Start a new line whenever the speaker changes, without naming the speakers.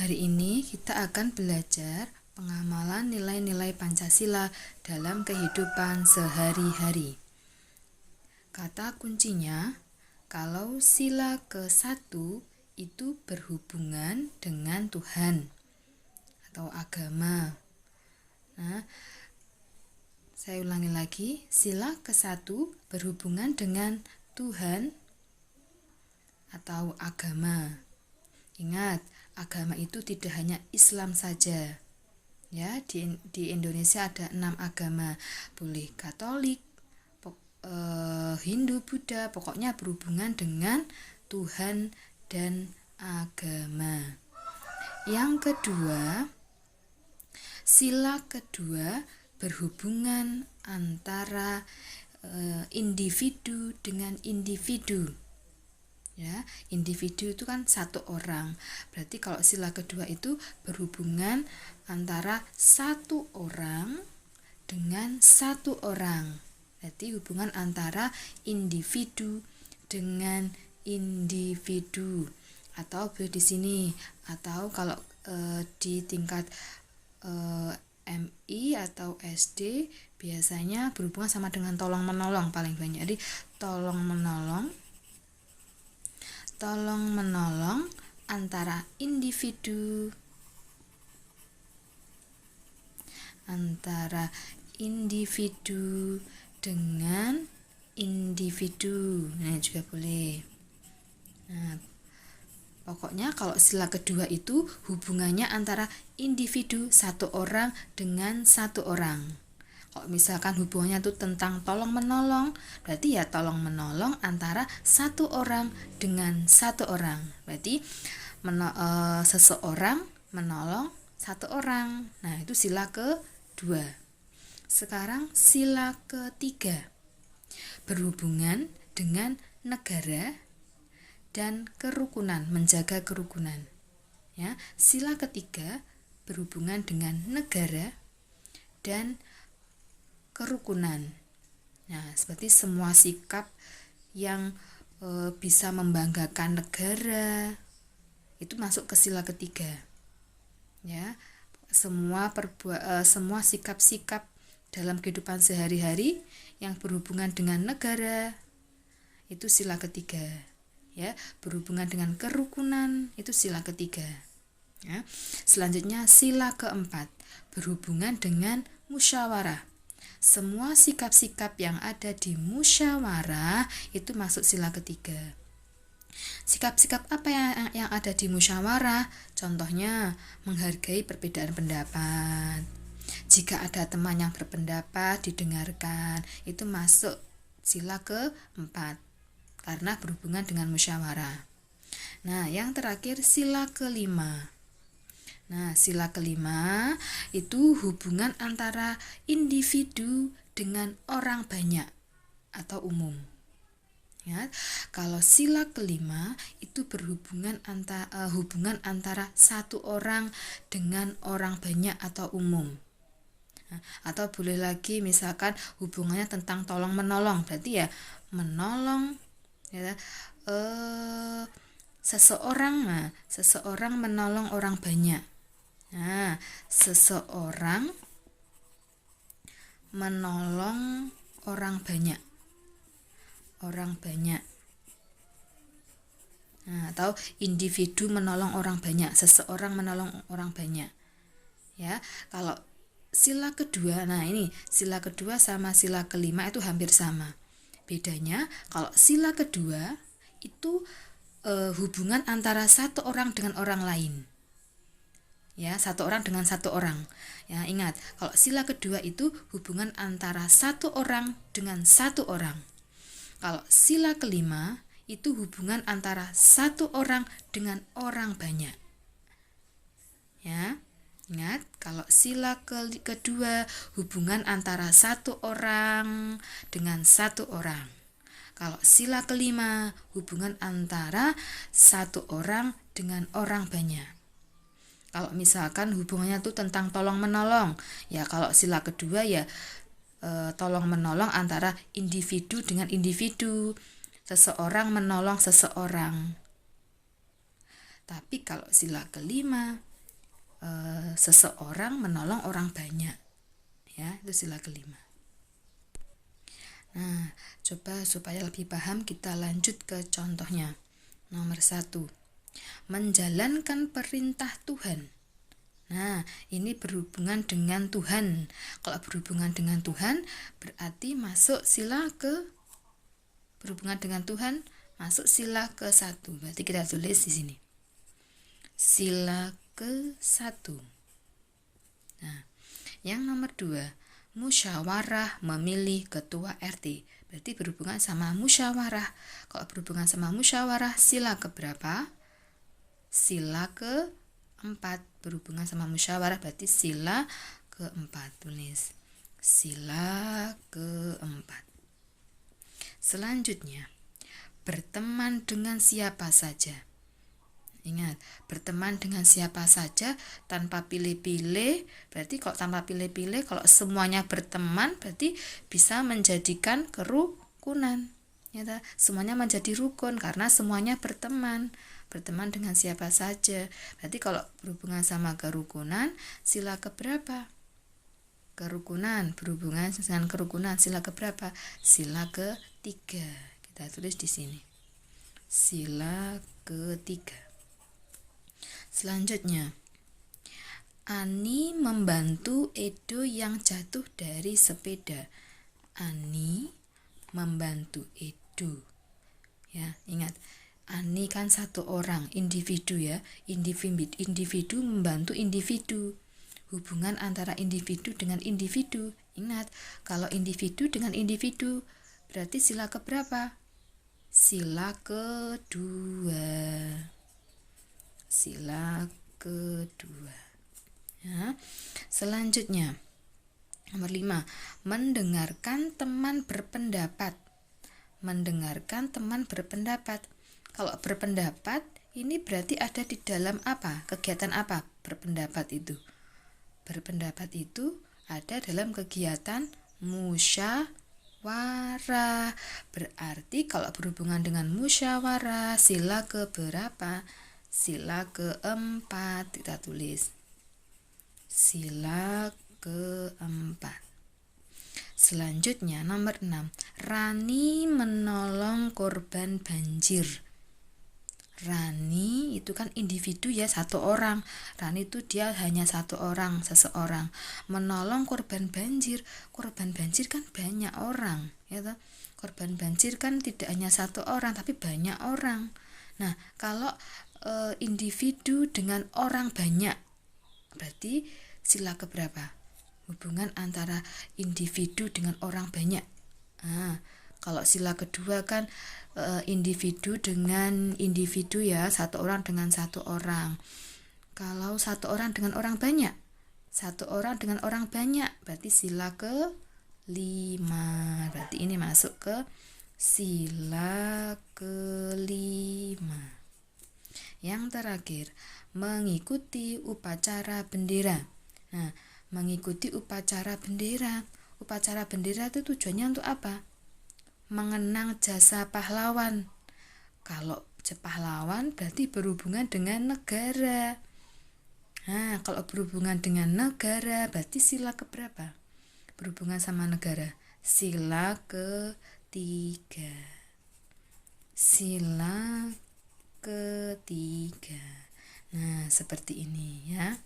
Hari ini kita akan belajar pengamalan nilai-nilai Pancasila dalam kehidupan sehari-hari. Kata kuncinya, kalau sila ke-1 itu berhubungan dengan Tuhan atau agama. Nah, saya ulangi lagi, sila ke-1 berhubungan dengan Tuhan atau agama. Ingat, agama itu tidak hanya Islam saja. Ya, di Indonesia ada 6 agama. Boleh Katolik, Hindu, Buddha, pokoknya berhubungan dengan Tuhan dan agama. Yang kedua, sila kedua berhubungan antara individu dengan individu. Ya, individu itu kan satu orang. Berarti kalau sila kedua itu berhubungan antara satu orang dengan satu orang. Berarti hubungan antara individu dengan individu. Atau di sini, atau kalau di tingkat MI atau SD biasanya berhubungan sama dengan tolong menolong paling banyak. Jadi tolong menolong antara individu dengan individu. Nah, juga boleh. Nah, pokoknya kalau sila kedua itu hubungannya antara individu satu orang dengan satu orang. Kalau misalkan hubungannya itu tentang tolong menolong, berarti ya tolong menolong antara satu orang dengan satu orang. Berarti seseorang menolong satu orang. Nah, itu sila kedua. Sekarang sila ketiga berhubungan dengan negara dan kerukunan, menjaga kerukunan. Ya, sila ketiga berhubungan dengan negara dan kerukunan. Nah, seperti semua sikap yang bisa membanggakan negara itu masuk ke sila ketiga. Ya, semua sikap-sikap dalam kehidupan sehari-hari yang berhubungan dengan negara itu sila ketiga. Ya, berhubungan dengan kerukunan itu sila ketiga. Ya, selanjutnya sila keempat berhubungan dengan musyawarah. Semua sikap-sikap yang ada di musyawarah itu masuk sila ketiga. Sikap-sikap apa yang ada di musyawarah? Contohnya, menghargai perbedaan pendapat. Jika ada teman yang berpendapat, didengarkan. Itu masuk sila keempat karena berhubungan dengan musyawarah. Nah, yang terakhir sila kelima. Nah, sila kelima itu hubungan antara individu dengan orang banyak atau umum. Ya, kalau sila kelima itu berhubungan antara satu orang dengan orang banyak atau umum. Nah, atau boleh lagi misalkan hubungannya tentang tolong menolong, berarti ya menolong ya, seseorang menolong orang banyak. Nah, seseorang menolong orang banyak. Nah, atau individu menolong orang banyak, seseorang menolong orang banyak. Ya, kalau sila kedua, nah ini sila kedua sama sila kelima itu hampir sama. Bedanya kalau sila kedua itu hubungan antara satu orang dengan orang lain. Ya, satu orang dengan satu orang. Ya, ingat, kalau sila kedua itu hubungan antara satu orang dengan satu orang. Kalau sila kelima itu hubungan antara satu orang dengan orang banyak. Ya, ingat, kalau sila kedua hubungan antara satu orang dengan satu orang. Kalau sila kelima hubungan antara satu orang dengan orang banyak. Kalau misalkan hubungannya itu tentang tolong menolong, ya kalau sila kedua ya tolong menolong antara individu dengan individu, seseorang menolong seseorang. Tapi kalau sila kelima seseorang menolong orang banyak. Ya, itu sila kelima. Nah, coba supaya lebih paham kita lanjut ke contohnya. Nomor 1, menjalankan perintah Tuhan. Nah, ini berhubungan dengan Tuhan. Kalau berhubungan dengan Tuhan, berarti masuk sila ke berhubungan dengan Tuhan, masuk sila ke-1. Berarti kita tulis di sini. Sila ke-1. Nah, yang nomor 2, musyawarah memilih ketua RT. Berarti berhubungan sama musyawarah. Kalau berhubungan sama musyawarah, sila keberapa? Sila ke-4. Berhubungan sama musyawarah berarti sila ke-4. Tulis sila ke-4. Selanjutnya, berteman dengan siapa saja. Ingat, berteman dengan siapa saja tanpa pilih-pilih. Berarti kalau tanpa pilih-pilih, kalau semuanya berteman, berarti bisa menjadikan kerukunan. Ya, semuanya menjadi rukun karena semuanya berteman. Berteman dengan siapa saja. Berarti kalau berhubungan sama kerukunan, sila keberapa? Kerukunan, berhubungan dengan kerukunan, sila keberapa? Sila ke-3. Kita tulis di sini. Sila ke-3. Selanjutnya, Ani membantu Edo yang jatuh dari sepeda. Ani membantu Edo. Ya, ingat, Ani kan satu orang, individu ya. Individu membantu individu. Hubungan antara individu dengan individu. Ingat, kalau individu dengan individu, berarti sila keberapa? Sila kedua. Sila kedua. Ya. Selanjutnya, nomor 5, mendengarkan teman berpendapat. Mendengarkan teman berpendapat. Kalau berpendapat, ini berarti ada di dalam apa? Kegiatan apa berpendapat itu? Berpendapat itu ada dalam kegiatan musyawarah. Berarti kalau berhubungan dengan musyawarah, sila keberapa? Sila ke-4. Kita tulis sila ke-4. Selanjutnya nomor 6, Rani menolong korban banjir. Rani itu kan individu ya, satu orang. Rani itu dia hanya satu orang, seseorang. Menolong korban banjir. Korban banjir kan banyak orang, ya toh? Korban banjir kan tidak hanya satu orang tapi banyak orang. Nah, kalau individu dengan orang banyak, berarti sila keberapa? Hubungan antara individu dengan orang banyak. Nah, kalau sila kedua kan individu dengan individu ya, satu orang dengan satu orang. Kalau satu orang dengan orang banyak, satu orang dengan orang banyak, berarti sila ke-5. Berarti ini masuk ke sila ke-5. Yang terakhir, mengikuti upacara bendera. Nah, mengikuti upacara bendera. Upacara bendera itu tujuannya untuk apa? Mengenang jasa pahlawan. Kalau pahlawan berarti berhubungan dengan negara. Nah, kalau berhubungan dengan negara berarti sila keberapa? Berhubungan sama negara. Sila ke-3. Sila ke-3. Nah, seperti ini ya.